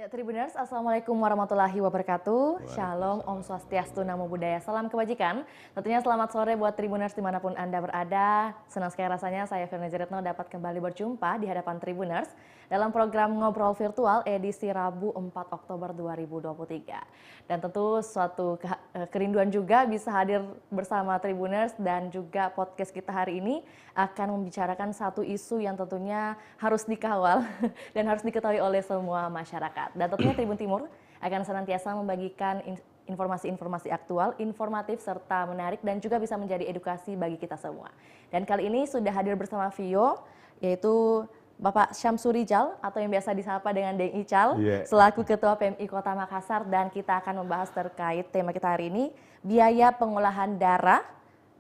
Ya, Tribuners, Assalamualaikum warahmatullahi wabarakatuh. Shalom, Om Swastiastu, Namo Buddhaya, salam kebajikan. Tentunya selamat sore buat Tribuners dimanapun Anda berada. Senang sekali rasanya saya Firna Jaretno dapat kembali berjumpa di hadapan Tribuners dalam program Ngobrol Virtual edisi Rabu 4 Oktober 2023. Dan tentu suatu kerinduan juga bisa hadir bersama Tribuners dan juga podcast kita hari ini akan membicarakan satu isu yang tentunya harus dikawal dan harus diketahui oleh semua masyarakat. Dan tentunya Tribun Timur akan senantiasa membagikan informasi-informasi aktual, informatif, serta menarik dan juga bisa menjadi edukasi bagi kita semua. Dan kali ini sudah hadir bersama Vio, yaitu Bapak Syamsur Rijal atau yang biasa disapa dengan Deng Ical, selaku Ketua PMI Kota Makassar, dan kita akan membahas terkait tema kita hari ini, biaya pengolahan darah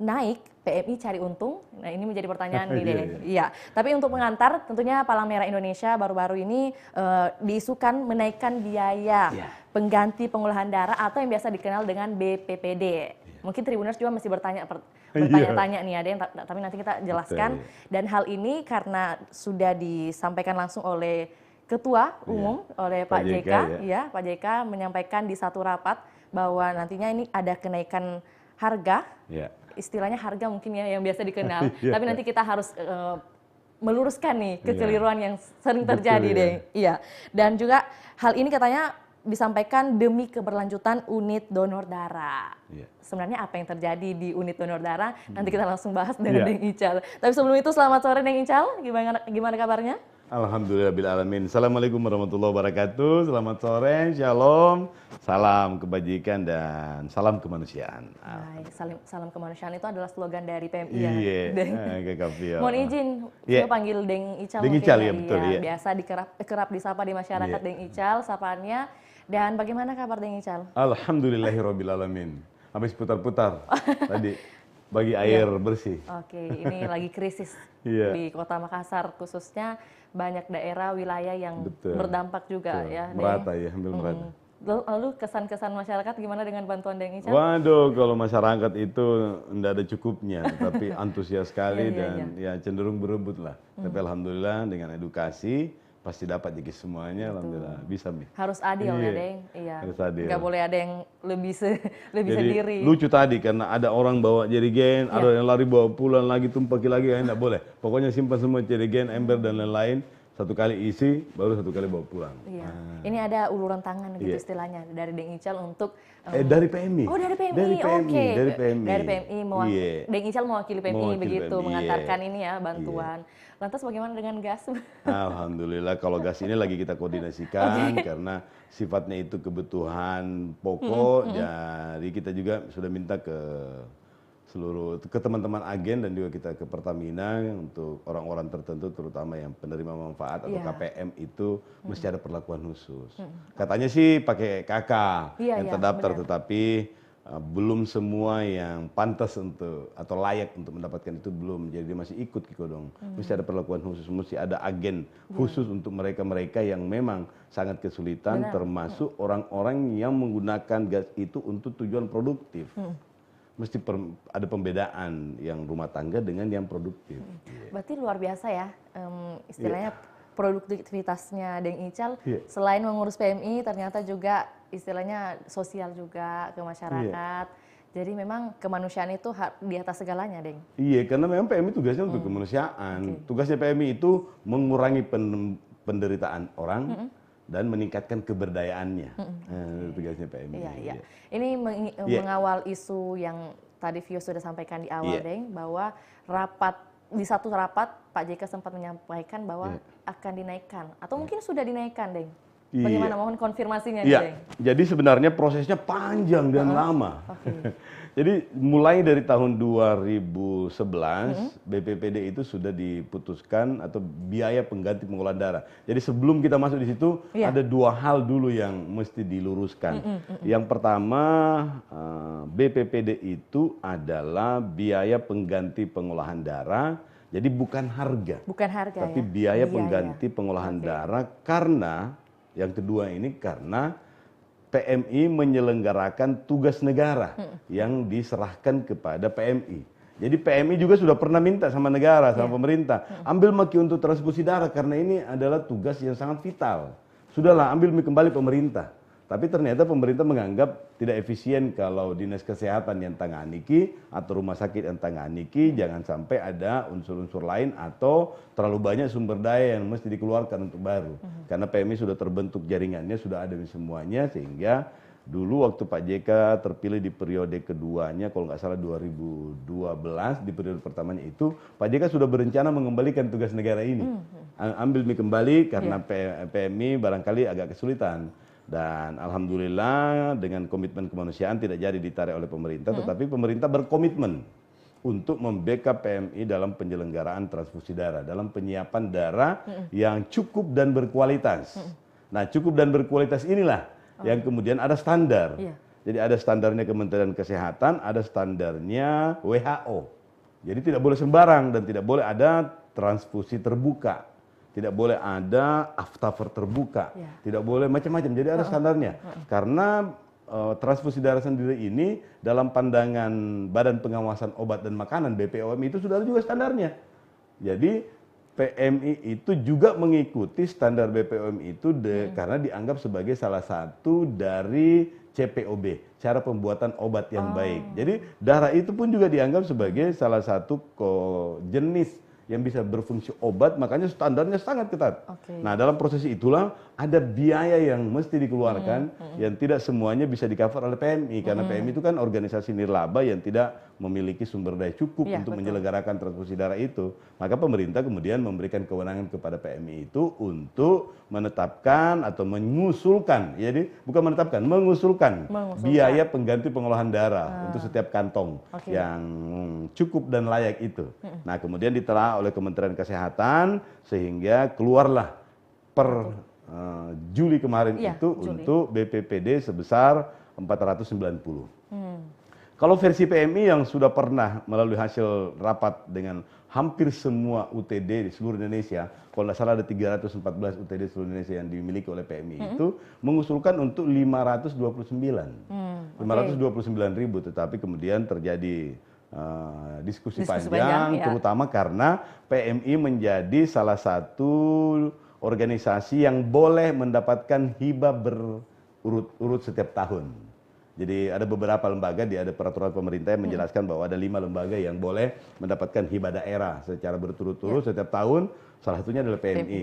naik, PMI cari untung. Nah, ini menjadi pertanyaan nih, Deng. Iya. Tapi untuk pengantar, tentunya Palang Merah Indonesia baru-baru ini diisukan menaikkan biaya pengganti pengolahan darah atau yang biasa dikenal dengan BPPD. Mungkin Tribuners juga masih bertanya-tanya nih, ada yang tapi nanti kita jelaskan. Dan hal ini karena sudah disampaikan langsung oleh Ketua Umum, oleh Pak JK, Pak JK menyampaikan di satu rapat bahwa nantinya ini ada kenaikan harga, istilahnya harga mungkin ya yang biasa dikenal, tapi nanti kita harus meluruskan nih kekeliruan yang sering terjadi deh. Iya. Dan juga hal ini katanya disampaikan demi keberlanjutan unit donor darah. Sebenarnya apa yang terjadi di unit donor darah? Nanti kita langsung bahas dengan Deng Ical. Tapi sebelum itu selamat sore Deng Ical, gimana kabarnya? Alhamdulillahirrahmanirrahim. Assalamualaikum warahmatullahi wabarakatuh. Selamat sore, shalom, salam kebajikan dan salam kemanusiaan. Baik, salam kemanusiaan itu adalah slogan dari PMI ya. Mohon izin, saya panggil Deng Ical. Deng Ical ya, betul ya. Biasa kerap disapa di masyarakat Deng Ical, sapaannya. Dan bagaimana kabar Deng Ical? Alhamdulillahirrahmanirrahim. Habis putar-putar tadi bagi air bersih. Oke, ini lagi krisis di Kota Makassar khususnya, banyak daerah wilayah yang berdampak juga ya. Merata ya, hampir merata. Lalu kesan-kesan masyarakat gimana dengan bantuan Deng Ical? Waduh, kalau masyarakat itu tidak ada cukupnya, tapi antusias sekali dan ya cenderung berebut lah. Tapi alhamdulillah dengan edukasi pasti dapat jadi semuanya. Alhamdulillah bisa nih. Harus adil ya Deng. Iya. Harus adil. Nggak boleh ada yang lebih sendiri. Lucu tadi karena ada orang bawa jerigen, ada yang lari bawa pulang lagi, tumpaki lagi, ya nggak boleh. Pokoknya simpan semua jerigen, ember dan lain-lain. Satu kali isi, baru satu kali bawa pulang. Iya. Ini ada uluran tangan gitu istilahnya dari Deng Ical untuk dari PMI. Oh, dari PMI. Dari PMI. Oke. Dari PMI. Dari PMI Deng Ical mewakili PMI begitu mengantarkan ini ya bantuan. Lantas bagaimana dengan gas? Alhamdulillah kalau gas ini lagi kita koordinasikan karena sifatnya itu kebutuhan pokok. Jadi kita juga sudah minta ke teman-teman agen dan juga kita ke Pertamina untuk orang-orang tertentu terutama yang penerima manfaat atau KPM itu mesti ada perlakuan khusus. Katanya sih pakai KK yang terdaftar tetapi belum semua yang pantas untuk atau layak untuk mendapatkan itu belum, jadi masih ikut Kiko dong. Mesti ada perlakuan khusus, mesti ada agen khusus untuk mereka-mereka yang memang sangat kesulitan, termasuk orang-orang yang menggunakan gas itu untuk tujuan produktif. Mesti ada pembedaan yang rumah tangga dengan yang produktif. Berarti luar biasa ya, istilahnya produktivitasnya Deng Ical selain mengurus PMI ternyata juga istilahnya sosial juga ke masyarakat. Jadi memang kemanusiaan itu di atas segalanya, Deng. Iya, karena memang PMI tugasnya untuk kemanusiaan. Tugasnya PMI itu mengurangi penderitaan orang dan meningkatkan keberdayaannya. Tugasnya PMI. Iya. Ini mengawal isu yang tadi Vio sudah sampaikan di awal, Deng, bahwa di satu rapat Pak JK sempat menyampaikan bahwa akan dinaikkan atau mungkin sudah dinaikkan, Deng. Bagaimana, mohon konfirmasinya, Deng? Jadi sebenarnya prosesnya panjang dan lama. Jadi mulai dari tahun 2011 BPPD itu sudah diputuskan atau biaya pengganti pengolahan darah. Jadi sebelum kita masuk di situ ada dua hal dulu yang mesti diluruskan. Yang pertama BPPD itu adalah biaya pengganti pengolahan darah. Jadi bukan harga. Bukan harga, tapi biaya pengganti pengolahan darah karena yang kedua ini karena PMI menyelenggarakan tugas negara yang diserahkan kepada PMI. Jadi PMI juga sudah pernah minta sama negara, sama pemerintah, ambil maki untuk transfusi darah karena ini adalah tugas yang sangat vital. Sudahlah, ambil kembali pemerintah. Tapi ternyata pemerintah menganggap tidak efisien kalau dinas kesehatan yang tangani atau rumah sakit yang tangani, jangan sampai ada unsur-unsur lain atau terlalu banyak sumber daya yang mesti dikeluarkan untuk baru. Karena PMI sudah terbentuk jaringannya, sudah ada semuanya, sehingga dulu waktu Pak JK terpilih di periode keduanya, kalau nggak salah 2012, di periode pertamanya itu, Pak JK sudah berencana mengembalikan tugas negara ini. Ambil kembali karena PMI barangkali agak kesulitan. Dan alhamdulillah dengan komitmen kemanusiaan tidak jadi ditarik oleh pemerintah, tetapi pemerintah berkomitmen untuk membackup PMI dalam penyelenggaraan transfusi darah, dalam penyiapan darah yang cukup dan berkualitas. Nah, cukup dan berkualitas inilah yang kemudian ada standar. Jadi ada standarnya Kementerian Kesehatan, ada standarnya WHO. Jadi tidak boleh sembarang dan tidak boleh ada transfusi terbuka. Tidak boleh ada after terbuka, tidak boleh macam-macam. Jadi ada standarnya. Karena transfusi darah sendiri ini dalam pandangan Badan Pengawasan Obat dan Makanan (BPOM) itu sudah ada juga standarnya. Jadi PMI itu juga mengikuti standar BPOM itu karena dianggap sebagai salah satu dari CPOB, cara pembuatan obat yang baik. Jadi darah itu pun juga dianggap sebagai salah satu jenis yang bisa berfungsi obat, makanya standarnya sangat ketat. Nah, dalam proses itulah ada biaya yang mesti dikeluarkan yang tidak semuanya bisa di-cover oleh PMI, karena PMI itu kan organisasi nirlaba yang tidak memiliki sumber daya cukup untuk menyelenggarakan transfusi darah itu. Maka pemerintah kemudian memberikan kewenangan kepada PMI itu untuk menetapkan atau mengusulkan, jadi bukan menetapkan, mengusulkan biaya pengganti pengolahan darah untuk setiap kantong yang cukup dan layak itu. Nah, kemudian ditelah oleh Kementerian Kesehatan sehingga keluarlah per Juli kemarin itu untuk BPPD sebesar 490. Kalau versi PMI yang sudah pernah melalui hasil rapat dengan hampir semua UTD di seluruh Indonesia, kalau tidak salah ada 314 UTD seluruh Indonesia yang dimiliki oleh PMI itu mengusulkan untuk 529 ribu, tetapi kemudian terjadi diskusi panjang, terutama karena PMI menjadi salah satu organisasi yang boleh mendapatkan hibah berurut-urut setiap tahun. Jadi ada beberapa lembaga, ada peraturan pemerintah yang menjelaskan bahwa ada 5 lembaga yang boleh mendapatkan hibah daerah secara berturut-turut setiap tahun. Salah satunya adalah PMI.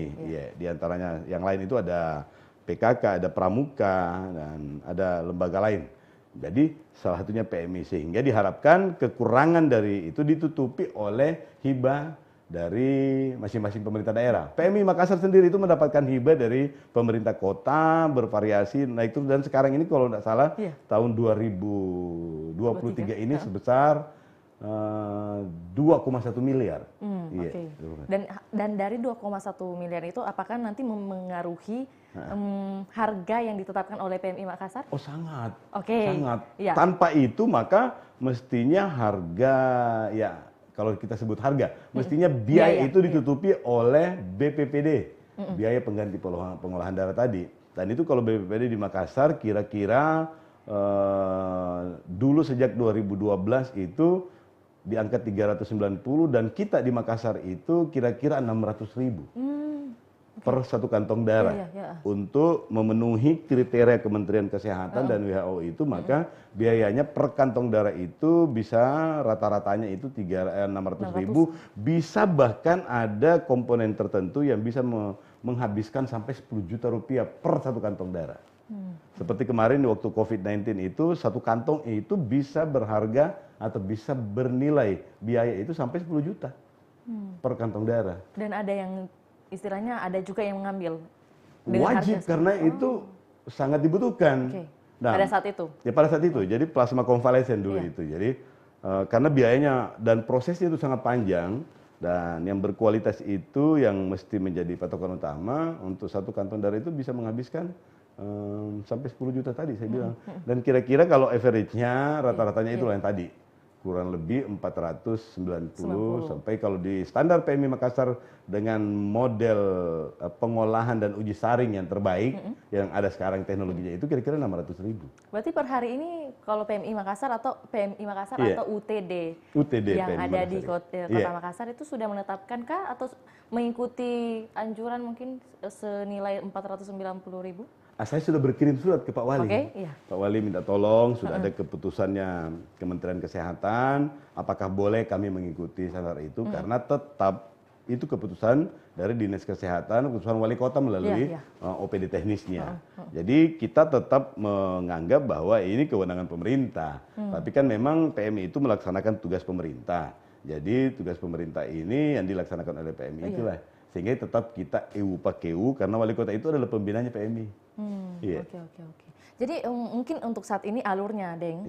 Di antaranya yang lain itu ada PKK, ada Pramuka, dan ada lembaga lain. Jadi salah satunya PMI, sehingga diharapkan kekurangan dari itu ditutupi oleh hibah dari masing-masing pemerintah daerah. PMI Makassar sendiri itu mendapatkan hibah dari pemerintah kota, bervariasi naik turun, dan sekarang ini kalau tidak salah tahun 2023 ini sebesar 2,1 miliar. Dan dari 2,1 miliar itu apakah nanti memengaruhi harga yang ditetapkan oleh PMI Makassar? Oh, sangat. Sangat. Tanpa itu maka mestinya harga, kalau kita sebut harga, mestinya biaya itu ditutupi oleh BPPD, biaya pengganti pengolahan darah tadi. Dan itu kalau BPPD di Makassar kira-kira dulu sejak 2012 itu di angka 390, dan kita di Makassar itu kira-kira 600.000 per satu kantong darah. Untuk memenuhi kriteria Kementerian Kesehatan dan WHO itu, maka biayanya per kantong darah itu bisa rata-ratanya itu 600.000, bisa bahkan ada komponen tertentu yang bisa menghabiskan sampai 10 juta rupiah per satu kantong darah. Seperti kemarin waktu COVID-19 itu, satu kantong itu bisa berharga atau bisa bernilai biaya itu sampai 10 juta per kantong darah. Dan ada yang istilahnya ada juga yang mengambil wajib karena itu sangat dibutuhkan. Nah, pada saat itu? Ya pada saat itu, jadi plasma konvalesen dulu itu. Jadi karena biayanya dan prosesnya itu sangat panjang, dan yang berkualitas itu yang mesti menjadi patokan utama. Untuk satu kantong darah itu bisa menghabiskan sampai 10 juta tadi saya bilang. Dan kira-kira kalau average-nya, rata-ratanya itulah yang tadi. kurang lebih 490 sampai kalau di standar PMI Makassar dengan model pengolahan dan uji saring yang terbaik yang ada sekarang teknologinya itu kira-kira 600.000. Berarti per hari ini kalau PMI Makassar atau atau UTD yang PMI ada Makassar, di Kota Makassar itu sudah menetapkankah atau mengikuti anjuran mungkin senilai 490.000? Saya sudah berkirim surat ke Pak Wali. Pak Wali minta tolong, sudah ada keputusannya Kementerian Kesehatan, apakah boleh kami mengikuti standar itu, karena tetap itu keputusan dari Dinas Kesehatan, keputusan Wali Kota melalui OPD teknisnya. Jadi kita tetap menganggap bahwa ini kewenangan pemerintah, tapi kan memang PMI itu melaksanakan tugas pemerintah. Jadi tugas pemerintah ini yang dilaksanakan oleh PMI itulah. Sehingga tetap kita pakeu karena Wali Kota itu adalah pembinanya PMI. Oke. Jadi mungkin untuk saat ini alurnya, Deng,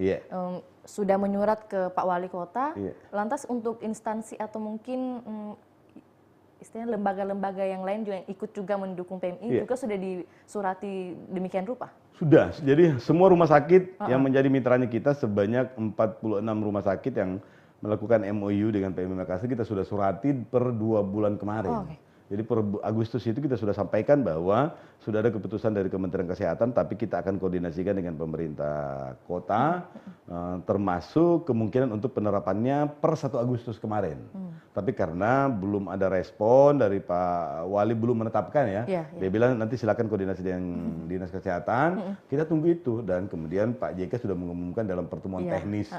sudah menyurat ke Pak Wali Kota. Lantas untuk instansi atau mungkin istilahnya lembaga-lembaga yang lain juga yang ikut juga mendukung PMI juga sudah disurati demikian rupa? Sudah. Jadi semua rumah sakit yang menjadi mitranya kita sebanyak 46 rumah sakit yang melakukan MOU dengan PMI Makassar kita sudah surati per 2 bulan kemarin. Jadi per Agustus itu kita sudah sampaikan bahwa sudah ada keputusan dari Kementerian Kesehatan, tapi kita akan koordinasikan dengan pemerintah kota, termasuk kemungkinan untuk penerapannya per 1 Agustus kemarin. Tapi karena belum ada respon dari Pak Wali, belum menetapkan ya, dia bilang nanti silakan koordinasi dengan Dinas Kesehatan, kita tunggu itu. Dan kemudian Pak JK sudah mengumumkan dalam pertemuan teknis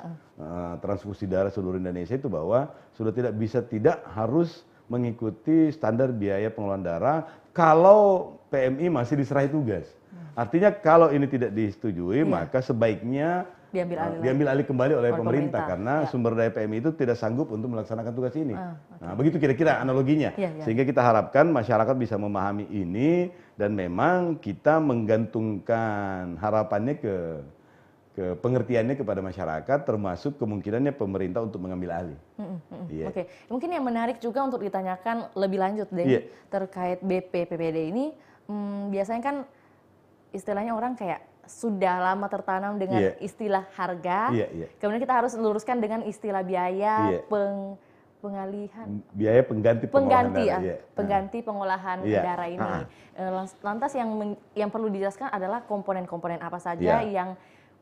transfusi darah seluruh Indonesia itu bahwa sudah tidak harus mengikuti standar biaya pengelolaan darah kalau PMI masih diserahi tugas. Artinya kalau ini tidak disetujui maka sebaiknya diambil alih kembali oleh pemerintah karena sumber daya PMI itu tidak sanggup untuk melaksanakan tugas ini. Nah, begitu kira-kira analoginya. Sehingga kita harapkan masyarakat bisa memahami ini dan memang kita menggantungkan harapannya ke pengertiannya kepada masyarakat, termasuk kemungkinannya pemerintah untuk mengambil alih. Oke, mungkin yang menarik juga untuk ditanyakan lebih lanjut deh terkait BPPD ini, biasanya kan istilahnya orang kayak sudah lama tertanam dengan istilah harga, kemudian kita harus luruskan dengan istilah biaya pengalihan, biaya pengganti pengolahan darah ini. Lantas yang perlu dijelaskan adalah komponen-komponen apa saja yang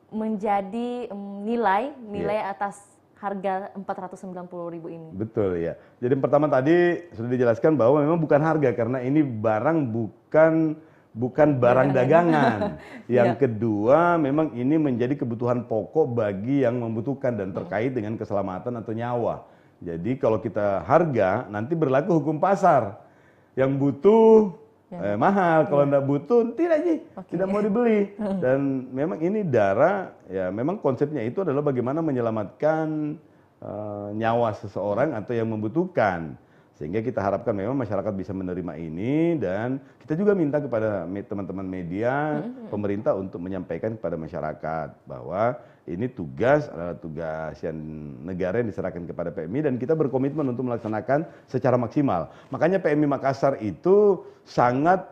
menjadi nilai atas harga 490.000 ini. Betul ya. Jadi pertama tadi sudah dijelaskan bahwa memang bukan harga karena ini barang bukan barang dagangan. Yang kedua memang ini menjadi kebutuhan pokok bagi yang membutuhkan dan terkait dengan keselamatan atau nyawa. Jadi kalau kita harga nanti berlaku hukum pasar. Yang butuh mahal, kalau tidak butuh tidak mau dibeli. Dan memang ini darah, ya memang konsepnya itu adalah bagaimana menyelamatkan nyawa seseorang atau yang membutuhkan. Sehingga kita harapkan memang masyarakat bisa menerima ini dan kita juga minta kepada teman-teman media, pemerintah untuk menyampaikan kepada masyarakat bahwa ini tugas yang negara yang diserahkan kepada PMI dan kita berkomitmen untuk melaksanakan secara maksimal. Makanya PMI Makassar itu sangat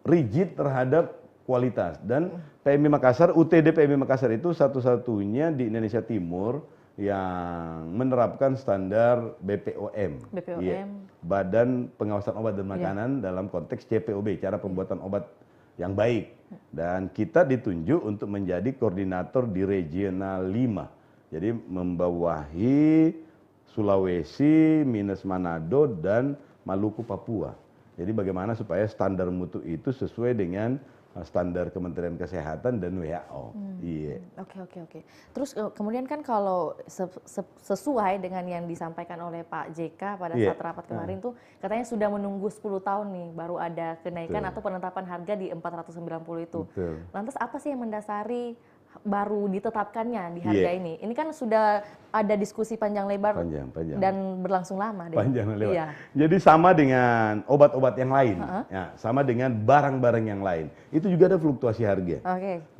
rigid terhadap kualitas dan PMI Makassar, UTD PMI Makassar itu satu-satunya di Indonesia Timur yang menerapkan standar BPOM, Badan Pengawasan Obat dan Makanan dalam konteks CPOB, cara pembuatan obat yang baik. Dan kita ditunjuk untuk menjadi koordinator di Regional 5. Jadi membawahi Sulawesi, minus Manado, dan Maluku Papua. Jadi bagaimana supaya standar mutu itu sesuai dengan standar Kementerian Kesehatan dan WHO. Oke. Terus kemudian kan kalau sesuai dengan yang disampaikan oleh Pak JK pada saat rapat kemarin tuh katanya sudah menunggu 10 tahun nih baru ada kenaikan atau penetapan harga di 490 itu. Lantas apa sih yang mendasari baru ditetapkannya di harga ini? Ini kan sudah ada diskusi panjang lebar dan berlangsung lama. Panjang lebar. Jadi sama dengan obat-obat yang lain, sama dengan barang-barang yang lain. Itu juga ada fluktuasi harga.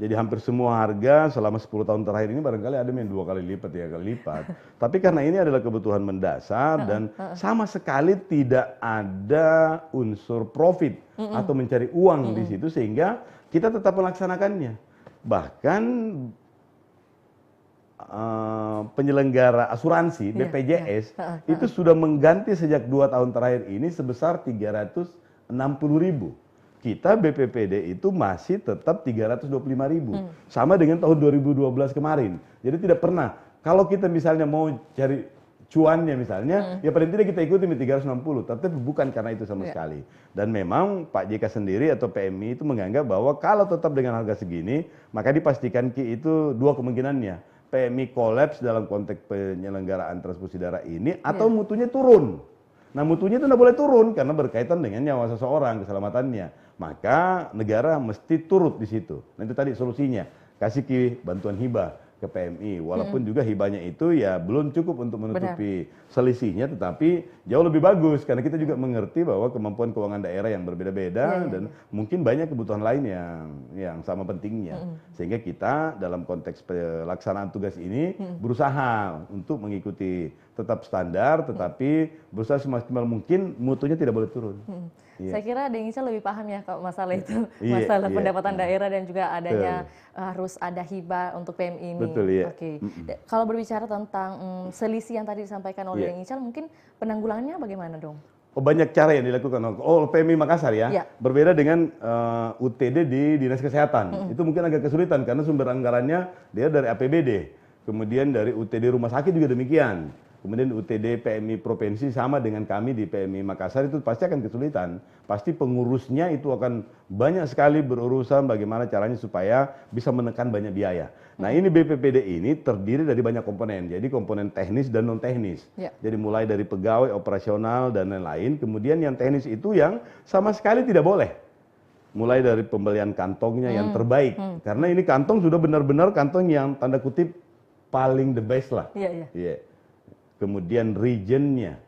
Jadi hampir semua harga selama 10 tahun terakhir ini barangkali ada yang 2 kali lipat, 3 kali lipat. Tapi karena ini adalah kebutuhan mendasar dan sama sekali tidak ada unsur profit atau mencari uang di situ sehingga kita tetap melaksanakannya. Bahkan penyelenggara asuransi BPJS itu sudah mengganti sejak 2 tahun terakhir ini sebesar 360.000. Kita BPPD itu masih tetap 325.000. Sama dengan tahun 2012 kemarin. Jadi tidak pernah. Kalau kita misalnya mau cari cuannya misalnya, ya paling tidak kita ikuti 360, tapi bukan karena itu sama sekali. Dan memang Pak JK sendiri atau PMI itu menganggap bahwa kalau tetap dengan harga segini, maka dipastikan itu dua kemungkinannya. PMI kolaps dalam konteks penyelenggaraan transfusi darah ini, atau mutunya turun. Nah mutunya itu tidak boleh turun karena berkaitan dengan nyawa seseorang, keselamatannya. Maka negara mesti turut di situ. Nah itu tadi solusinya, kasih bantuan hibah ke PMI, walaupun juga hibahnya itu ya belum cukup untuk menutupi selisihnya, tetapi jauh lebih bagus karena kita juga mengerti bahwa kemampuan keuangan daerah yang berbeda-beda dan mungkin banyak kebutuhan lain yang sama pentingnya, sehingga kita dalam konteks pelaksanaan tugas ini berusaha untuk mengikuti tetap standar, tetapi berusaha semaksimal mungkin mutunya tidak boleh turun. Saya kira Deng Ical lebih paham ya kalau masalah itu, masalah pendapatan daerah dan juga adanya harus ada hibah untuk PMI ini. Betul, iya. Oke. Kalau berbicara tentang selisih yang tadi disampaikan oleh Deng Ical, mungkin penanggulangannya bagaimana dong? Oh, banyak cara yang dilakukan. Oh, PMI Makassar ya. Berbeda dengan UTD di Dinas Kesehatan. Itu mungkin agak kesulitan karena sumber anggarannya dia dari APBD. Kemudian dari UTD Rumah Sakit juga demikian. Kemudian UTD PMI Provinsi sama dengan kami di PMI Makassar itu pasti akan kesulitan. Pasti pengurusnya itu akan banyak sekali berurusan bagaimana caranya supaya bisa menekan banyak biaya. Nah ini BPPD ini terdiri dari banyak komponen. Jadi komponen teknis dan non teknis. Jadi mulai dari pegawai, operasional dan lain-lain. Kemudian yang teknis itu yang sama sekali tidak boleh. Mulai dari pembelian kantongnya yang terbaik. Karena ini kantong sudah benar-benar kantong yang tanda kutip paling the best lah. Kemudian regionnya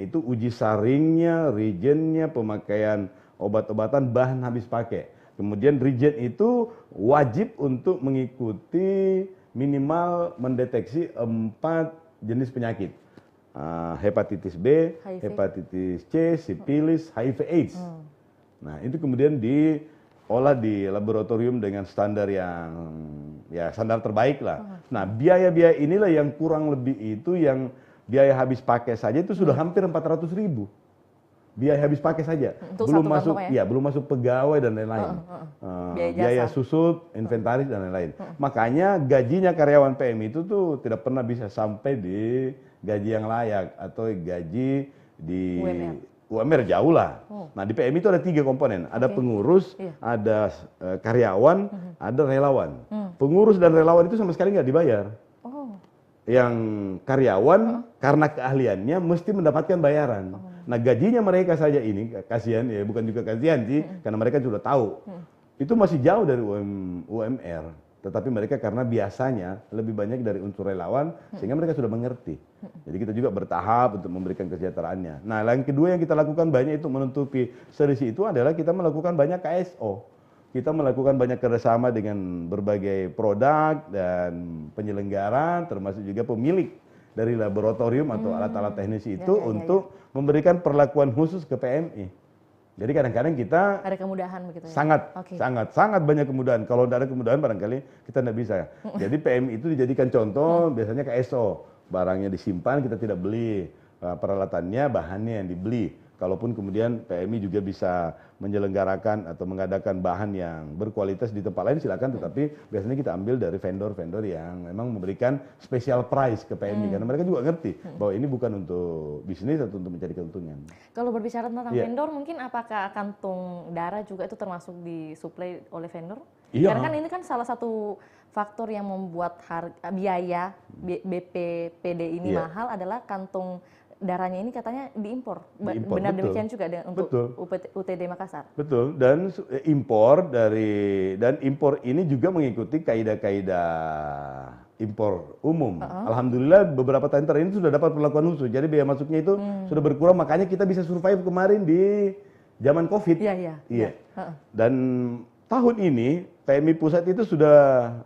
itu uji saringnya, regionnya, pemakaian obat-obatan, bahan habis pakai. Kemudian region itu wajib untuk mengikuti minimal mendeteksi 4 jenis penyakit. Hepatitis B, hepatitis C, sifilis, HIV/AIDS. Nah itu kemudian diolah di laboratorium dengan standar yang standar terbaik lah. Nah biaya-biaya inilah yang kurang lebih itu yang biaya habis pakai saja itu sudah hampir 400.000. Biaya habis pakai saja, belum masuk pegawai dan lain-lain. Biaya susut, inventaris dan lain-lain. Makanya gajinya karyawan PMI itu tuh tidak pernah bisa sampai di gaji yang layak atau gaji di UMR jauh lah. Nah di PMI itu ada 3 komponen, ada pengurus, ada karyawan, ada relawan. Pengurus dan relawan itu sama sekali nggak dibayar. Yang karyawan karena keahliannya mesti mendapatkan bayaran. Nah gajinya mereka saja ini kasihan ya, bukan juga kasihan sih, karena mereka sudah tahu itu masih jauh dari UMR. Tetapi mereka karena biasanya lebih banyak dari unsur relawan sehingga mereka sudah mengerti. Jadi kita juga bertahap untuk memberikan kesejahteraannya. Nah yang kedua yang kita lakukan banyak itu menutupi selisih itu adalah kita melakukan banyak KSO. Kita melakukan banyak kerjasama dengan berbagai produk dan penyelenggara, termasuk juga pemilik dari laboratorium atau alat-alat teknis itu untuk memberikan perlakuan khusus ke PMI. Jadi kadang-kadang kita ada kemudahan begitu ya? Sangat banyak kemudahan. Kalau tidak ada kemudahan barangkali kita tidak bisa. Jadi PMI itu dijadikan contoh biasanya KSO. Barangnya disimpan, kita tidak beli. Peralatannya, bahannya yang dibeli. Kalaupun kemudian PMI juga bisa menyelenggarakan atau mengadakan bahan yang berkualitas di tempat lain silakan, tetapi biasanya kita ambil dari vendor-vendor yang memang memberikan special price ke PMI karena mereka juga ngerti bahwa ini bukan untuk bisnis atau untuk mencari keuntungan. Kalau berbicara tentang vendor, mungkin apakah kantung darah juga itu termasuk disuplai oleh vendor? Karena kan ini kan salah satu faktor yang membuat biaya BPPD ini mahal adalah kantung darahnya ini katanya diimpor. Benar betul. Demikian juga untuk UTD Makassar. Betul, dan impor ini juga mengikuti kaidah-kaidah impor umum. Alhamdulillah beberapa tender ini sudah dapat perlakuan khusus. Jadi biaya masuknya itu sudah berkurang, makanya kita bisa survive kemarin di zaman Covid. Dan tahun ini PMI Pusat itu sudah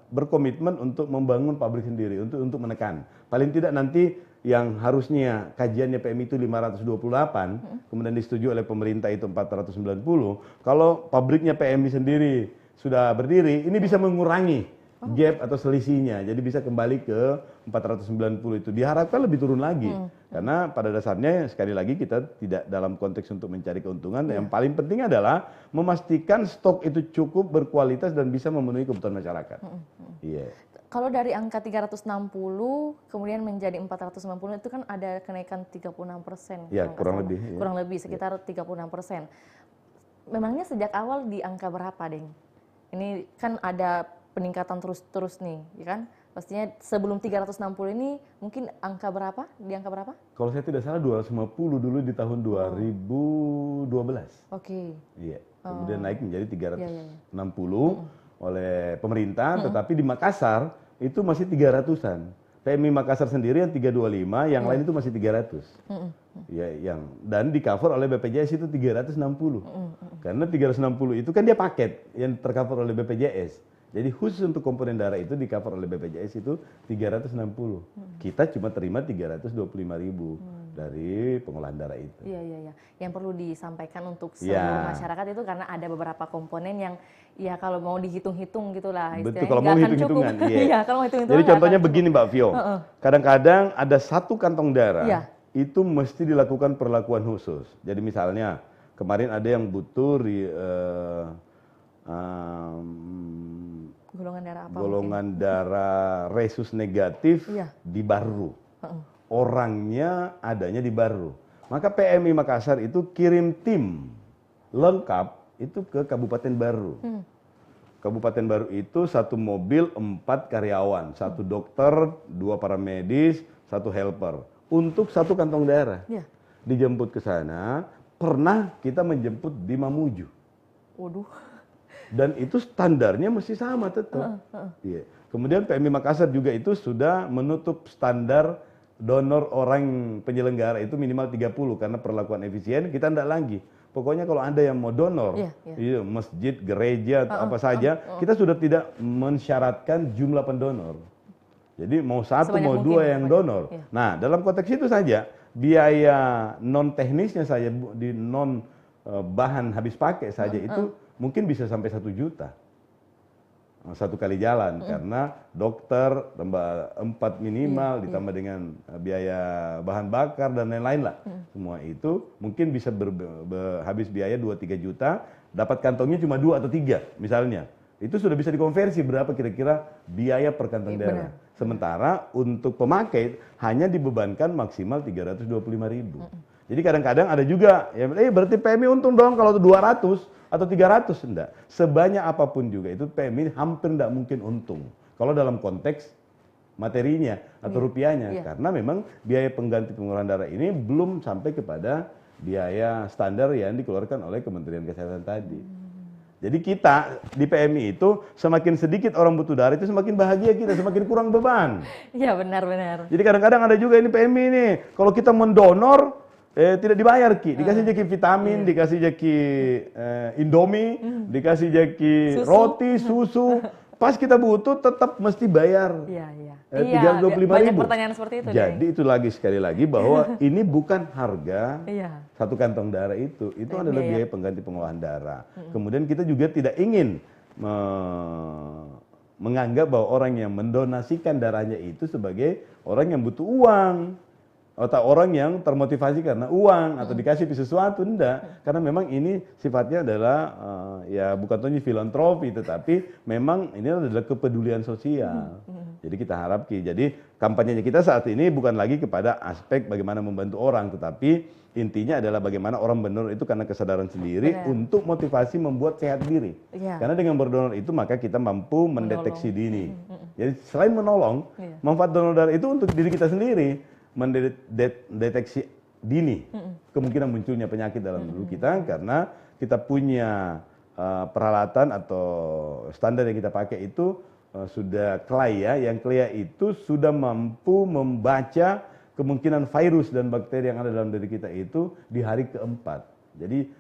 berkomitmen untuk membangun pabrik sendiri untuk menekan. Paling tidak nanti yang harusnya kajiannya PMI itu 528, kemudian disetujui oleh pemerintah itu 490. Kalau pabriknya PMI sendiri sudah berdiri, ini bisa mengurangi gap atau selisihnya. Jadi bisa kembali ke 490 itu. Diharapkan lebih turun lagi. Karena pada dasarnya sekali lagi kita tidak dalam konteks untuk mencari keuntungan. Yang paling penting adalah memastikan stok itu cukup, berkualitas dan bisa memenuhi kebutuhan masyarakat. Iya. Kalau dari angka 360 kemudian menjadi 490 itu kan ada kenaikan 36%. Ya, kurang lebih. Ya. Kurang lebih sekitar 36%. Memangnya sejak awal di angka berapa, Deng? Ini kan ada peningkatan terus-terus nih, ya kan? Pastinya sebelum 360 ini mungkin angka berapa? Di angka berapa? Kalau saya tidak salah 250 dulu di tahun 2012. Oke. Iya. Kemudian naik menjadi 360 oleh pemerintah, tetapi di Makassar itu masih 300-an. PMI Makassar sendiri yang 325, yang lain itu masih 300. Ya, dan di cover oleh BPJS itu 360. Karena 360 itu kan dia paket yang tercover oleh BPJS. Jadi khusus untuk komponen darah itu di cover oleh BPJS itu 360. Kita cuma terima 325.000 dari pengolahan darah itu. Iya. Yang perlu disampaikan untuk seluruh masyarakat itu karena ada beberapa komponen yang ya kalau mau dihitung-hitung gitulah istilahnya. Betul, kalau mau hitung-hitungan. Iya, kalau mau hitung-hitungan. Jadi contohnya begini Mbak Vio. Kadang-kadang ada satu kantong darah itu mesti dilakukan perlakuan khusus. Jadi misalnya kemarin ada yang butuh golongan darah apa? Golongan darah resus negatif di Baru. Orangnya adanya di Baru. Maka PMI Makassar itu kirim tim lengkap itu ke Kabupaten Baru. Kabupaten Baru itu satu mobil 4 karyawan, 1 dokter, 2 paramedis, 1 helper untuk satu kantong darah. Dijemput ke sana, pernah kita menjemput di Mamuju. Waduh. Dan itu standarnya mesti sama tetap. Iya. Kemudian PMI Makassar juga itu sudah menutup standar donor orang penyelenggara itu minimal 30 karena perlakuan efisien kita tidak lagi. Pokoknya kalau Anda yang mau donor, masjid, gereja, atau apa saja, kita sudah tidak mensyaratkan jumlah pendonor. Jadi mau satu, mau dua yang donor. Nah, dalam konteks itu saja, biaya non teknisnya saja, di non bahan habis pakai saja itu mungkin bisa sampai 1 juta. Satu kali jalan karena dokter tambah 4 minimal ditambah dengan biaya bahan bakar dan lain-lain lah. Semua itu mungkin bisa habis biaya 2-3 juta, dapat kantongnya cuma 2 atau 3 misalnya. Itu sudah bisa dikonversi berapa kira-kira biaya per kantong darah. Sementara untuk pemakai hanya dibebankan maksimal 325.000. Jadi kadang-kadang ada juga ya berarti PMI untung dong kalau 200 atau 300, enggak. Sebanyak apapun juga itu PMI hampir enggak mungkin untung. Kalau dalam konteks materinya atau rupiahnya. Karena memang biaya pengganti pengolahan darah ini belum sampai kepada biaya standar yang dikeluarkan oleh Kementerian Kesehatan tadi. Jadi kita di PMI itu semakin sedikit orang butuh darah itu semakin bahagia kita, semakin kurang beban. Iya benar-benar. Jadi kadang-kadang ada juga ini PMI ini, kalau kita mendonor, tidak dibayar Ki, dikasih jaki vitamin, dikasih jaki Indomie, dikasih jaki roti, susu. Pas kita butuh tetap mesti bayar. Iya. 325.000. Banyak pertanyaan seperti itu. Jadi itu lagi sekali lagi bahwa ini bukan harga satu kantong darah itu adalah biaya pengganti pengolahan darah. Kemudian kita juga tidak ingin menganggap bahwa orang yang mendonasikan darahnya itu sebagai orang yang butuh uang. Atau orang yang termotivasi karena uang atau dikasih sesuatu, enggak. Karena memang ini sifatnya adalah ya bukan hanya filantropi, tetapi memang ini adalah kepedulian sosial. Jadi kita harap jadi kampanyenya kita saat ini bukan lagi kepada aspek bagaimana membantu orang, tetapi intinya adalah bagaimana orang berdonor itu karena kesadaran sendiri untuk motivasi membuat sehat diri. Karena dengan berdonor itu maka kita mampu mendeteksi dini. Jadi selain menolong, manfaat donor darah itu untuk diri kita sendiri. Mendeteksi dini kemungkinan munculnya penyakit dalam tubuh kita karena kita punya peralatan atau standar yang kita pakai itu sudah CLIA, yang CLIA itu sudah mampu membaca kemungkinan virus dan bakteri yang ada dalam diri kita itu di hari keempat. Jadi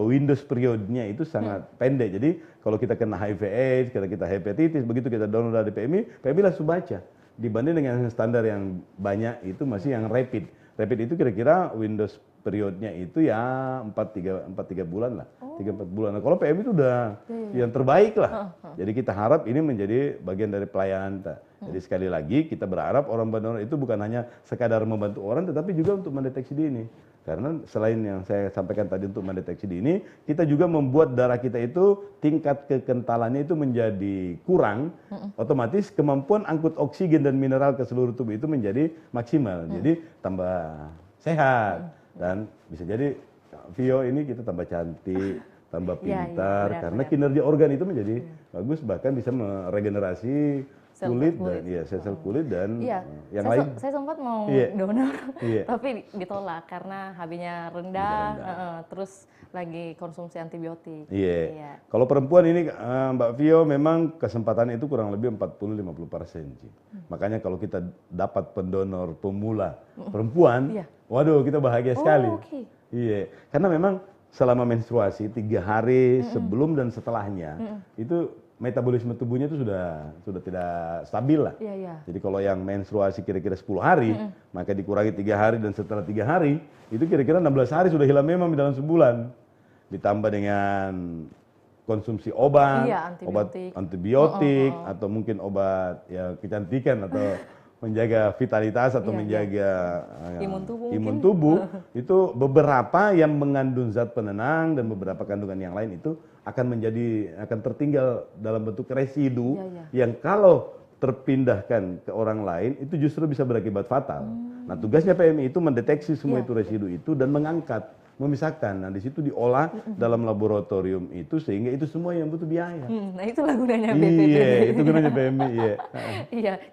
Windows periodnya itu sangat pendek. Jadi kalau kita kena HIV/AIDS, kita hepatitis, begitu kita download dari PMI langsung baca. Dibanding dengan standar yang banyak itu masih yang rapid. Rapid itu kira-kira Windows periodnya itu ya 4-3 bulan lah, 3-4 bulan. Nah, kalau PMI itu udah yang terbaik lah. Jadi kita harap ini menjadi bagian dari pelayanan. Jadi sekali lagi kita berharap orang donor itu bukan hanya sekadar membantu orang, tetapi juga untuk mendeteksi dini. Karena selain yang saya sampaikan tadi untuk mendeteksi dini, kita juga membuat darah kita itu tingkat kekentalannya itu menjadi kurang, otomatis kemampuan angkut oksigen dan mineral ke seluruh tubuh itu menjadi maksimal. Jadi tambah sehat dan bisa jadi Vio ini kita tambah cantik, tambah pintar, karena kinerja organ itu menjadi bagus, bahkan bisa meregenerasi kulit dan sel-sel kulit dan yang lain. Saya sempat mau donor, tapi ditolak karena HB-nya rendah, terus lagi konsumsi antibiotik. Kalau perempuan ini Mbak Vio memang kesempatan itu kurang lebih 40-50%. Makanya kalau kita dapat pendonor pemula perempuan, waduh kita bahagia sekali. Karena memang selama menstruasi 3 hari sebelum dan setelahnya itu metabolisme tubuhnya itu sudah tidak stabil lah. Jadi kalau yang menstruasi kira-kira 10 hari, maka dikurangi 3 hari dan setelah 3 hari, itu kira-kira 16 hari sudah hilang memang dalam sebulan. Ditambah dengan konsumsi obat, antibiotik atau mungkin obat ya kecantikan atau menjaga vitalitas atau menjaga imun tubuh itu beberapa yang mengandung zat penenang dan beberapa kandungan yang lain itu akan tertinggal dalam bentuk residu yang kalau terpindahkan ke orang lain itu justru bisa berakibat fatal. Nah, tugasnya PMI itu mendeteksi semua itu residu itu dan mengangkat, memisahkan. Nah, di situ diolah dalam laboratorium itu sehingga itu semua yang butuh biaya. Nah, itulah gunanya BPPD. Iya, itu gunanya PMI,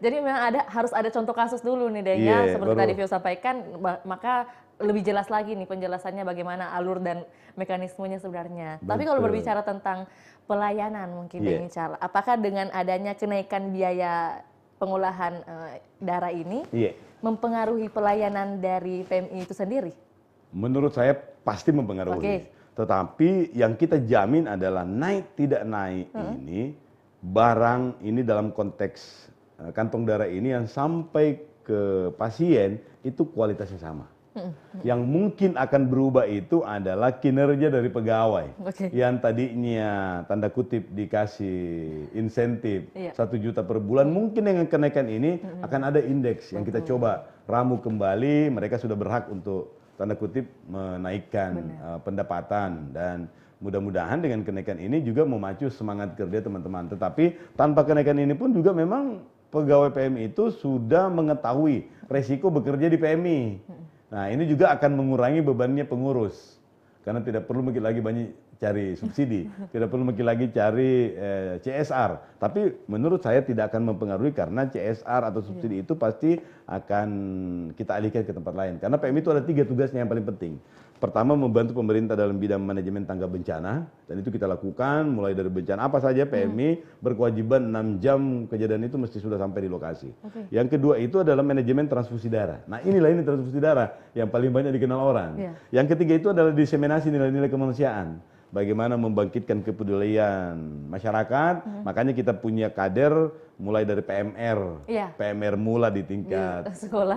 Jadi memang harus ada contoh kasus dulu nih, Denya, seperti tadi Vio sampaikan, maka lebih jelas lagi nih penjelasannya bagaimana alur dan mekanismenya sebenarnya. Tapi kalau berbicara tentang pelayanan mungkin Denya, apakah dengan adanya kenaikan biaya pengolahan darah ini mempengaruhi pelayanan dari PMI itu sendiri? Menurut saya pasti mempengaruhi. Tetapi yang kita jamin adalah naik tidak naik ini barang ini dalam konteks kantong darah ini yang sampai ke pasien itu kualitasnya sama. Yang mungkin akan berubah itu adalah kinerja dari pegawai yang tadinya tanda kutip dikasih insentif 1 juta per bulan, mungkin dengan kenaikan ini akan ada indeks yang kita coba ramu kembali, mereka sudah berhak untuk tanda kutip menaikkan pendapatan dan mudah-mudahan dengan kenaikan ini juga memacu semangat kerja teman-teman. Tetapi tanpa kenaikan ini pun juga memang pegawai PMI itu sudah mengetahui resiko bekerja di PMI. Nah, ini juga akan mengurangi bebannya pengurus. Karena tidak perlu lagi banyak cari subsidi, tidak perlu lagi cari CSR. Tapi menurut saya tidak akan mempengaruhi karena CSR atau subsidi itu pasti akan kita alihkan ke tempat lain. Karena PMI itu ada 3 tugasnya yang paling penting. Pertama, membantu pemerintah dalam bidang manajemen tanggap bencana, dan itu kita lakukan mulai dari bencana apa saja. PMI berkewajiban 6 jam kejadian itu mesti sudah sampai di lokasi. Yang kedua itu adalah manajemen transfusi darah. Nah, ini transfusi darah yang paling banyak dikenal orang. Yang ketiga itu adalah diseminasi nilai-nilai kemanusiaan. Bagaimana membangkitkan kepedulian masyarakat, makanya kita punya kader mulai dari PMR, PMR mula di tingkat sekolah,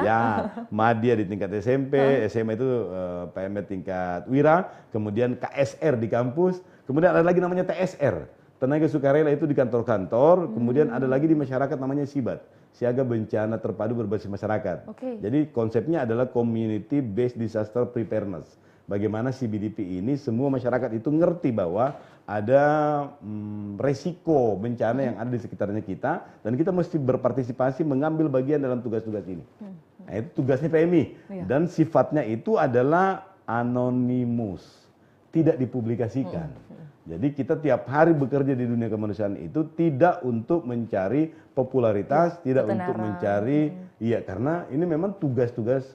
Madya di tingkat SMP, SMA itu PMR tingkat Wira, kemudian KSR di kampus, kemudian ada lagi namanya TSR, tenaga sukarela itu di kantor-kantor, kemudian ada lagi di masyarakat namanya SIBAT, Siaga Bencana Terpadu Berbasis Masyarakat. Jadi konsepnya adalah Community Based Disaster Preparedness. Bagaimana CBDP ini semua masyarakat itu ngerti bahwa ada resiko bencana yang ada di sekitarnya kita dan kita mesti berpartisipasi mengambil bagian dalam tugas-tugas ini. Nah, itu tugasnya PMI dan sifatnya itu adalah anonimus, tidak dipublikasikan. Jadi kita tiap hari bekerja di dunia kemanusiaan itu tidak untuk mencari popularitas, tidak untuk mencari karena ini memang tugas-tugas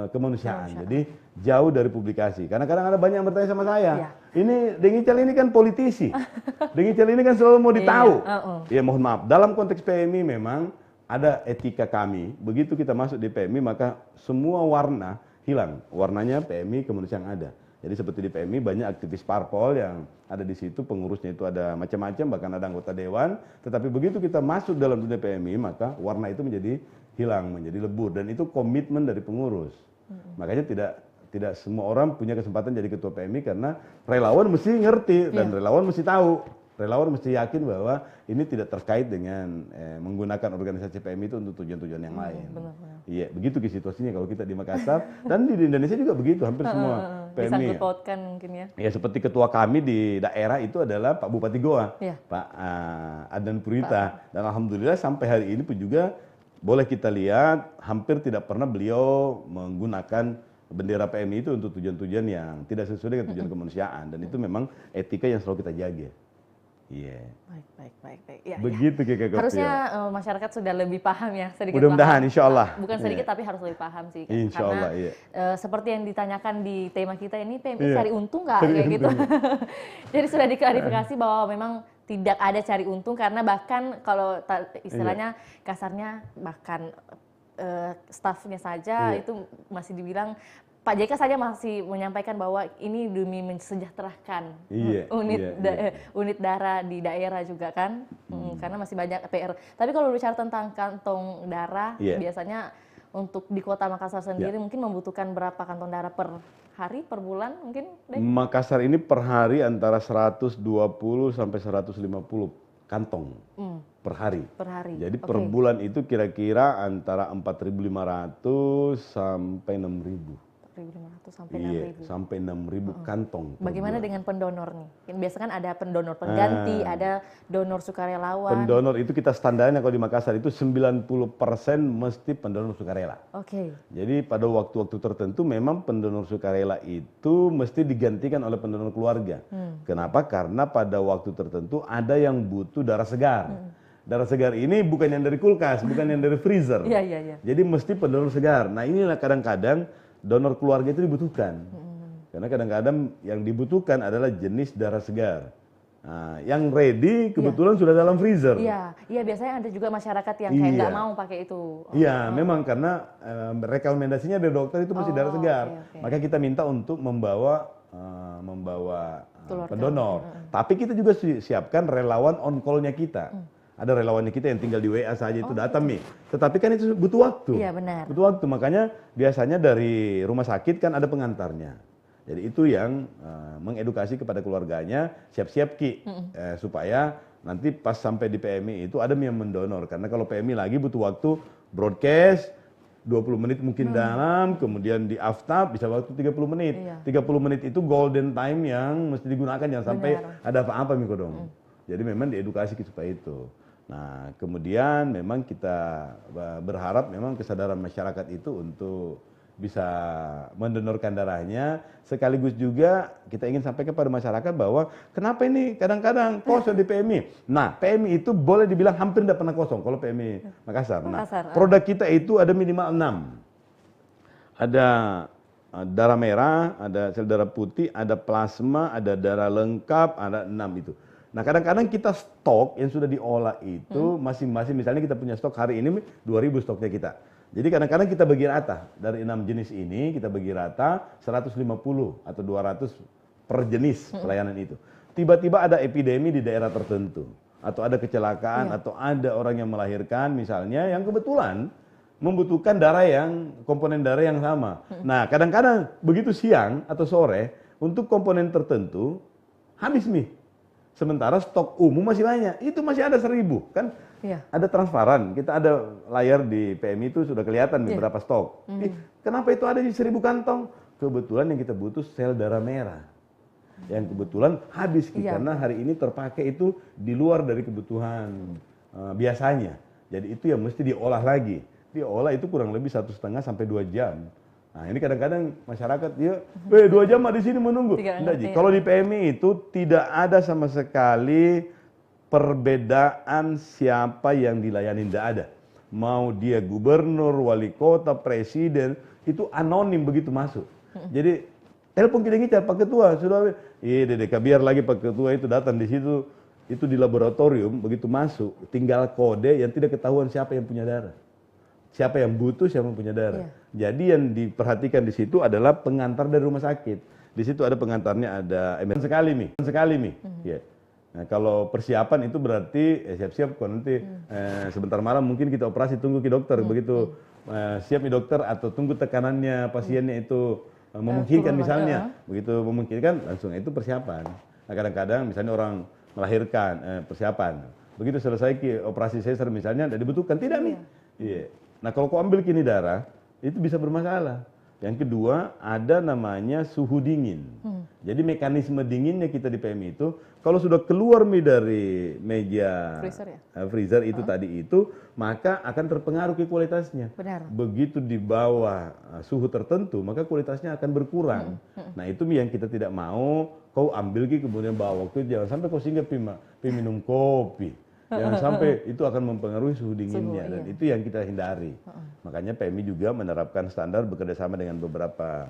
kemanusiaan. Jadi jauh dari publikasi. Karena kadang ada banyak yang bertanya sama saya, ini Deng Ical ini kan politisi. Deng Ical ini kan selalu mau ditahu. Ya mohon maaf, dalam konteks PMI memang ada etika kami. Begitu kita masuk di PMI maka semua warna hilang. Warnanya PMI kemanusiaan ada. Jadi seperti di PMI banyak aktivis parpol yang ada di situ, pengurusnya itu ada macam-macam, bahkan ada anggota dewan. Tetapi begitu kita masuk dalam dunia PMI maka warna itu menjadi hilang, menjadi lebur, dan itu komitmen dari pengurus. Makanya tidak semua orang punya kesempatan jadi ketua PMI karena relawan mesti ngerti dan relawan mesti tahu. Relawan mesti yakin bahwa ini tidak terkait dengan menggunakan organisasi PMI itu untuk tujuan-tujuan yang lain. Iya, begitu situasinya kalau kita di Makassar dan di Indonesia juga begitu, hampir semua PMI. Disangkut pautkan mungkin ya. Ya, seperti ketua kami di daerah itu adalah Pak Bupati Goa, Pak Adan Purita. Dan alhamdulillah sampai hari ini pun juga boleh kita lihat hampir tidak pernah beliau menggunakan bendera PMI itu untuk tujuan-tujuan yang tidak sesuai dengan tujuan kemanusiaan, dan itu memang etika yang selalu kita jaga. Iya. Baik. Ya, begitu Kak. Harusnya masyarakat sudah lebih paham ya, sedikit mudah-mudahan insya Allah. Bukan sedikit tapi harus lebih paham sih. Kan? Insya Allah, seperti yang ditanyakan di tema kita ini, PMI cari untung nggak kayak gitu. Jadi sudah diklarifikasi bahwa memang tidak ada cari untung, karena bahkan kalau istilahnya kasarnya bahkan stafnya saja itu masih dibilang, Pak JK saja masih menyampaikan bahwa ini demi mensejahterakan unit darah di daerah juga kan, karena masih banyak PR. Tapi kalau bicara tentang kantong darah, biasanya untuk di Kota Makassar sendiri mungkin membutuhkan berapa kantong darah per hari, per bulan mungkin? Makassar ini per hari antara 120 sampai 150 kantong per hari. Jadi per bulan itu kira-kira antara 4.500 sampai 6.000. 4.500 sampai 6.000. Sampai 6.000 kantong. Bagaimana dengan pendonor nih? Biasa kan ada pendonor pengganti, ada donor sukarelawan. Pendonor itu kita standarnya kalau di Makassar itu 90% mesti pendonor sukarela. Jadi pada waktu-waktu tertentu memang pendonor sukarela itu mesti digantikan oleh pendonor keluarga. Kenapa? Karena pada waktu tertentu ada yang butuh darah segar. Darah segar ini bukan yang dari kulkas, bukan yang dari freezer. Jadi mesti pendonor segar. Nah, inilah kadang-kadang donor keluarga itu dibutuhkan. Karena kadang-kadang yang dibutuhkan adalah jenis darah segar. Nah, yang ready kebetulan sudah dalam freezer. Iya, biasanya ada juga masyarakat yang kayak nggak mau pakai itu. Iya, memang karena rekomendasinya dari dokter itu mesti darah segar. Maka kita minta untuk membawa pendonor. Tapi kita juga siapkan relawan on call-nya kita. Ada relawannya kita yang tinggal di WA saja itu datang nih. Tetapi kan itu butuh waktu. Iya, benar. Butuh waktu, makanya biasanya dari rumah sakit kan ada pengantarnya. Jadi itu yang mengedukasi kepada keluarganya, siap-siap Ki, supaya nanti pas sampai di PMI itu ada yang mendonor. Karena kalau PMI lagi butuh waktu broadcast, 20 menit mungkin dalam, kemudian di aftab bisa waktu 30 menit. 30 menit itu golden time yang mesti digunakan, jangan sampai ada apa-apa Miko dong. Jadi memang diedukasi supaya itu. Nah, kemudian memang kita berharap memang kesadaran masyarakat itu untuk bisa mendonorkan darahnya, sekaligus juga kita ingin sampaikan kepada masyarakat bahwa kenapa ini kadang-kadang kosong di PMI. Nah, PMI itu boleh dibilang hampir tidak pernah kosong kalau PMI Makassar. Nah, produk kita itu ada minimal 6. Ada darah merah, ada sel darah putih, ada plasma, ada darah lengkap, ada 6 itu. Nah, kadang-kadang kita stok yang sudah diolah itu masing-masing, misalnya kita punya stok hari ini 2.000 stoknya kita. Jadi kadang-kadang kita bagi rata, dari 6 jenis ini kita bagi rata 150 atau 200 per jenis pelayanan itu. Tiba-tiba ada epidemi di daerah tertentu, atau ada kecelakaan, atau ada orang yang melahirkan misalnya yang kebetulan membutuhkan darah yang, komponen darah yang sama. Nah, kadang-kadang begitu siang atau sore, untuk komponen tertentu habis nih. Sementara stok umum masih banyak, itu masih ada 1.000 kan? Ada transparan, kita ada layar di PMI itu sudah kelihatan nih berapa stok. Kenapa itu ada di 1.000 kantong? Kebetulan yang kita butuh sel darah merah, yang kebetulan habis karena hari ini terpakai itu di luar dari kebutuhan biasanya. Jadi itu yang mesti diolah lagi. Diolah itu kurang lebih 1,5 sampai 2 jam. Nah, ini kadang-kadang masyarakat dia, 2 jam di sini menunggu. Kalau di PMI itu tidak ada sama sekali perbedaan siapa yang dilayani, tidak ada. Mau dia gubernur, wali kota, presiden, itu anonim begitu masuk. Jadi telepon kita Pak Ketua, sudah, Dedeka biar lagi Pak Ketua itu datang di situ, itu di laboratorium begitu masuk, tinggal kode yang tidak ketahuan siapa yang punya darah. Siapa yang butuh, siapa yang punya darah. Jadi yang diperhatikan di situ adalah pengantar dari rumah sakit. Di situ ada pengantarnya, ada sekali nih. Nah, kalau persiapan itu berarti siap-siap kok nanti sebentar malam mungkin kita operasi, tunggu ke dokter. Begitu siap nih dokter, atau tunggu tekanannya pasiennya itu memungkinkan misalnya, begitu memungkinkan langsung itu persiapan. Nah, kadang-kadang misalnya orang melahirkan, persiapan. Begitu selesai operasi sesar misalnya, tidak dibutuhkan, tidak nih. Iya. Nah kalau kau ambil kini darah, itu bisa bermasalah. Yang kedua, ada namanya suhu dingin. Jadi mekanisme dinginnya kita di PMI itu, kalau sudah keluar dari meja freezer itu tadi itu, maka akan terpengaruh ke kualitasnya. Benar. Begitu di bawah suhu tertentu, maka kualitasnya akan berkurang. Nah itu yang kita tidak mau, kau ambil kemudian bawa waktu, jangan sampai kau singgah minum kopi. Jangan sampai itu akan mempengaruhi suhu dinginnya, dan itu yang kita hindari. Makanya PMI juga menerapkan standar bekerjasama dengan beberapa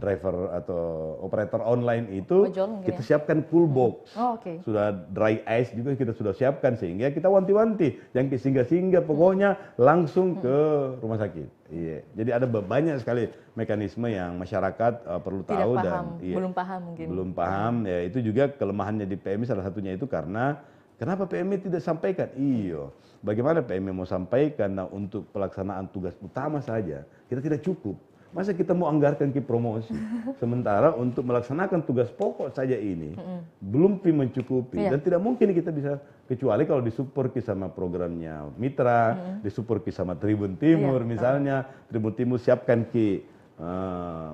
driver atau operator online itu, kita siapkan cool box. Sudah dry ice juga kita sudah siapkan, sehingga kita wanti-wanti yang singgah-singgah pokoknya langsung ke rumah sakit. Iya. Jadi ada banyak sekali mekanisme yang masyarakat perlu tahu dan belum paham mungkin. Belum paham, ya itu juga kelemahannya di PMI, salah satunya itu karena kenapa PMI tidak sampaikan? Iya, bagaimana PMI mau sampaikan? Nah, untuk pelaksanaan tugas utama saja kita tidak cukup. Masa kita mau anggarkan ke promosi? Sementara untuk melaksanakan tugas pokok saja ini belum mencukupi, dan tidak mungkin kita bisa, kecuali kalau disupport sama programnya Mitra, disupport sama Tribun Timur misalnya. Tribun Timur siapkan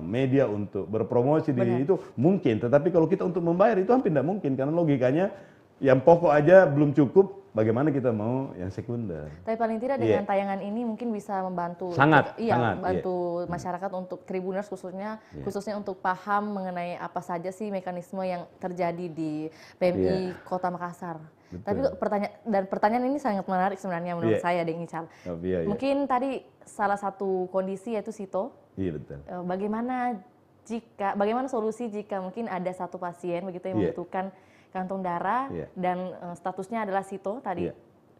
media untuk berpromosi di itu mungkin, tetapi kalau kita untuk membayar itu hampir tidak mungkin, karena logikanya yang pokok aja belum cukup, bagaimana kita mau yang sekunder. Tapi paling tidak dengan tayangan ini mungkin bisa membantu membantu masyarakat untuk Tribuners khususnya untuk paham mengenai apa saja sih mekanisme yang terjadi di PMI Kota Makassar. Betul. Tapi pertanyaan ini sangat menarik sebenarnya menurut saya, Deng Ical. Mungkin tadi salah satu kondisi yaitu Sito. Iya, betul. Bagaimana solusi jika mungkin ada satu pasien begitu yang membutuhkan kantong darah dan statusnya adalah Sito tadi.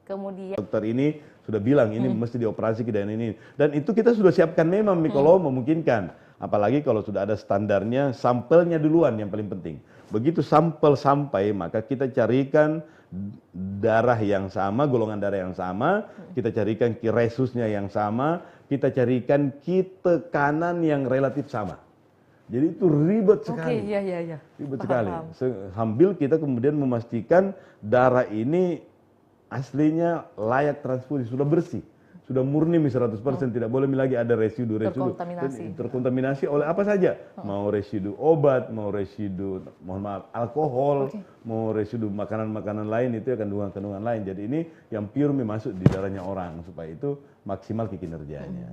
Kemudian dokter ini sudah bilang ini mesti dioperasi dan ini, dan itu kita sudah siapkan memang kalau memungkinkan. Apalagi kalau sudah ada standarnya, sampelnya duluan yang paling penting. Begitu sampel sampai, maka kita carikan darah yang sama, golongan darah yang sama, kita carikan resusnya yang sama, kita carikan tekanan yang relatif sama. Jadi itu ribet sekali. Ribet sekali. Sambil kita kemudian memastikan darah ini aslinya layak transfusi, sudah bersih, sudah murni 100%, tidak boleh lagi ada residu terkontaminasi oleh apa saja, mau residu obat, mau residu alkohol, mau residu makanan-makanan lain, itu kandungan-kandungan lain. Jadi ini yang pure masuk di darahnya orang supaya itu maksimal kinerjanya.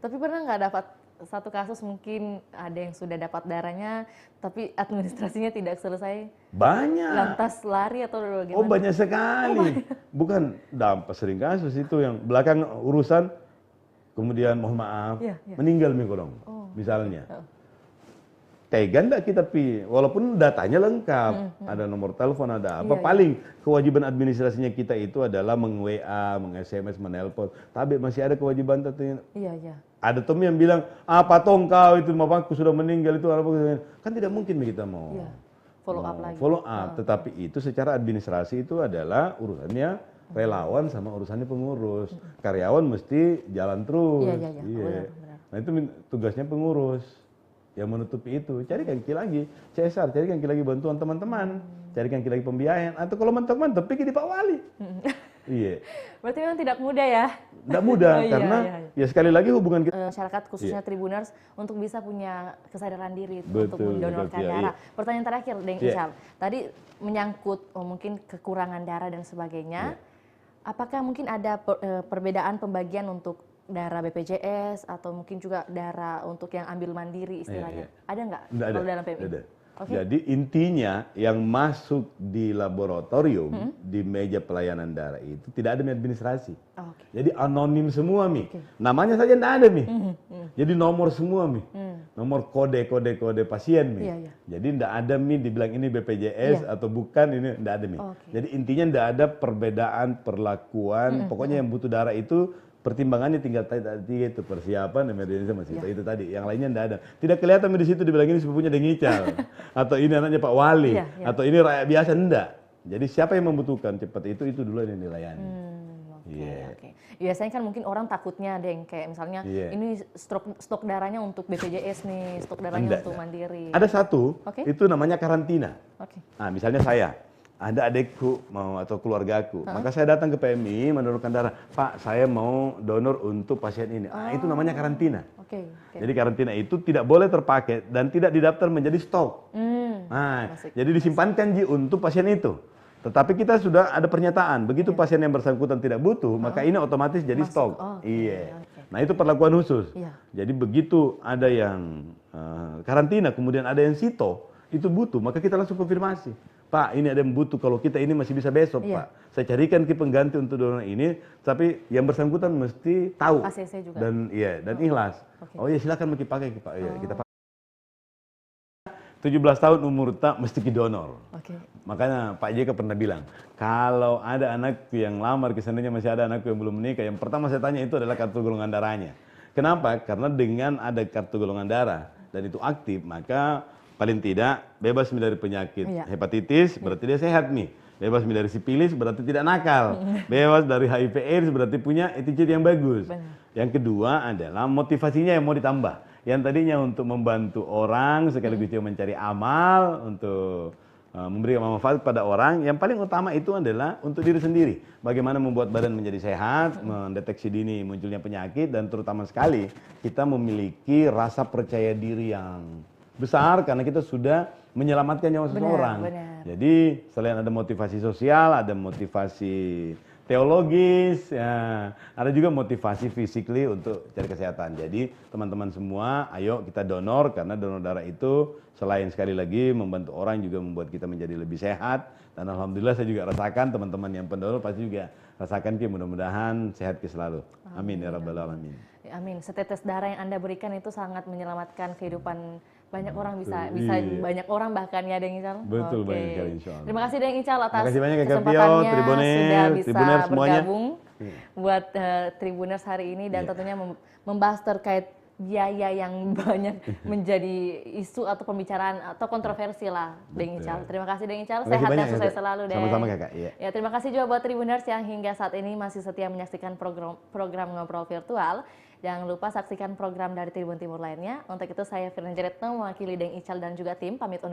Tapi pernah nggak dapat satu kasus mungkin ada yang sudah dapat darahnya tapi administrasinya tidak selesai? Banyak. Lantas lari atau bagaimana? Oh, banyak sekali. Bukan dampak, sering kasus itu yang belakang urusan kemudian mohon maaf meninggal mikolong misalnya. Tega enggak kita walaupun datanya lengkap, ada nomor telepon, ada apa, paling kewajiban administrasinya kita itu adalah meng-WA, meng-SMS, menelpon. Tapi masih ada kewajiban ada Tom yang bilang, apa tong kau itu bapakku sudah meninggal itu apa, kan tidak mungkin kita mau follow up. Tetapi itu secara administrasi itu adalah urusannya relawan sama urusannya pengurus. Karyawan mesti jalan terus. Benar. Nah itu tugasnya pengurus yang menutupi itu. Carikan lagi CSR, carikan lagi bantuan teman-teman, carikan lagi pembiayaan, atau kalau mantap-mantap pikir di Pak Wali. Berarti memang tidak mudah ya? Tidak mudah, karena ya sekali lagi hubungan kita masyarakat khususnya Tribuners untuk bisa punya kesadaran diri untuk mendonorkan darah. Pertanyaan terakhir, Deng Ical, tadi menyangkut mungkin kekurangan darah dan sebagainya. Apakah mungkin ada perbedaan pembagian untuk darah BPJS atau mungkin juga darah untuk yang ambil mandiri istilahnya? Ada nggak kalau dalam PMI? Jadi intinya yang masuk di laboratorium di meja pelayanan darah itu tidak ada administrasi. Jadi anonim semua namanya saja tidak ada jadi nomor semua nomor kode pasien jadi tidak ada dibilang ini BPJS atau bukan, ini tidak ada Jadi intinya tidak ada perbedaan perlakuan, pokoknya yang butuh darah itu pertimbangannya tinggal tadi itu persiapan emergensi masih itu tadi, yang lainnya tidak ada, tidak kelihatan di situ dibilang ini sepupunya Deng Ical atau ini anaknya Pak Wali atau ini rakyat biasa, enggak. Jadi siapa yang membutuhkan cepat itu dulu yang dilayani. Biasanya kan mungkin orang takutnya Deng, kayak misalnya ini stok darahnya untuk BPJS nih, stok darahnya untuk Mandiri. Ada satu, itu namanya karantina. Nah, misalnya saya, ada adikku mau atau keluargaku, maka saya datang ke PMI mendonorkan darah. Pak, saya mau donor untuk pasien ini. Itu namanya karantina. Jadi karantina itu tidak boleh terpakai dan tidak didaftar menjadi stok. Nah, jadi disimpankan untuk pasien itu. Tetapi kita sudah ada pernyataan, begitu pasien yang bersangkutan tidak butuh, maka ini otomatis jadi stok. Nah, itu perlakuan khusus. Jadi begitu ada yang karantina, kemudian ada yang sito, itu butuh, maka kita langsung konfirmasi. Pak, ini ada yang butuh, kalau kita ini masih bisa besok, Pak. Saya carikan ke pengganti untuk donor ini, tapi yang bersangkutan mesti tahu. juga. Dan ikhlas. Oh iya, silakan pakai, Pak. Kita 17 tahun umur tak mesti donor. Makanya Pak JK pernah bilang, kalau ada anak yang lamar, kesannya masih ada anak yang belum menikah, yang pertama saya tanya itu adalah kartu golongan darahnya. Kenapa? Karena dengan ada kartu golongan darah dan itu aktif, maka paling tidak bebas dari penyakit hepatitis, berarti dia sehat nih. Bebas dari sipilis, berarti tidak nakal. Bebas dari HIV/AIDS, berarti punya attitude yang bagus. Yang kedua adalah motivasinya yang mau ditambah. Yang tadinya untuk membantu orang, sekaligus juga mencari amal, untuk memberikan manfaat pada orang, yang paling utama itu adalah untuk diri sendiri. Bagaimana membuat badan menjadi sehat, mendeteksi dini munculnya penyakit, dan terutama sekali kita memiliki rasa percaya diri yang besar karena kita sudah menyelamatkan nyawa seseorang. Jadi selain ada motivasi sosial, ada motivasi teologis, ada juga motivasi physically untuk cari kesehatan. Jadi teman-teman semua, ayo kita donor, karena donor darah itu selain sekali lagi membantu orang, juga membuat kita menjadi lebih sehat. Dan alhamdulillah saya juga rasakan, teman-teman yang pendonor pasti juga rasakan, mudah-mudahan sehat selalu. Amin ya rabbal alamin. Amin. Setetes darah yang Anda berikan itu sangat menyelamatkan kehidupan banyak orang, bisa banyak orang bahkan ya Deng Ical. Betul, banyak sekali insyaallah. Terima kasih Deng Ical atas kesempatannya sudah bisa bergabung buat Tribuners hari ini, dan tentunya membahas terkait biaya yang banyak menjadi isu atau pembicaraan atau kontroversi lah Deng Ical. Terima kasih Deng Ical, sehat dan sukses selalu Deng. Sama-sama Kakak. Ya, terima kasih juga buat Tribuners yang hingga saat ini masih setia menyaksikan program Ngobrol Virtual. Jangan lupa saksikan program dari Tribun Timur lainnya. Untuk itu saya Firna Jeretno mewakili Deng Ical dan juga tim pamit undur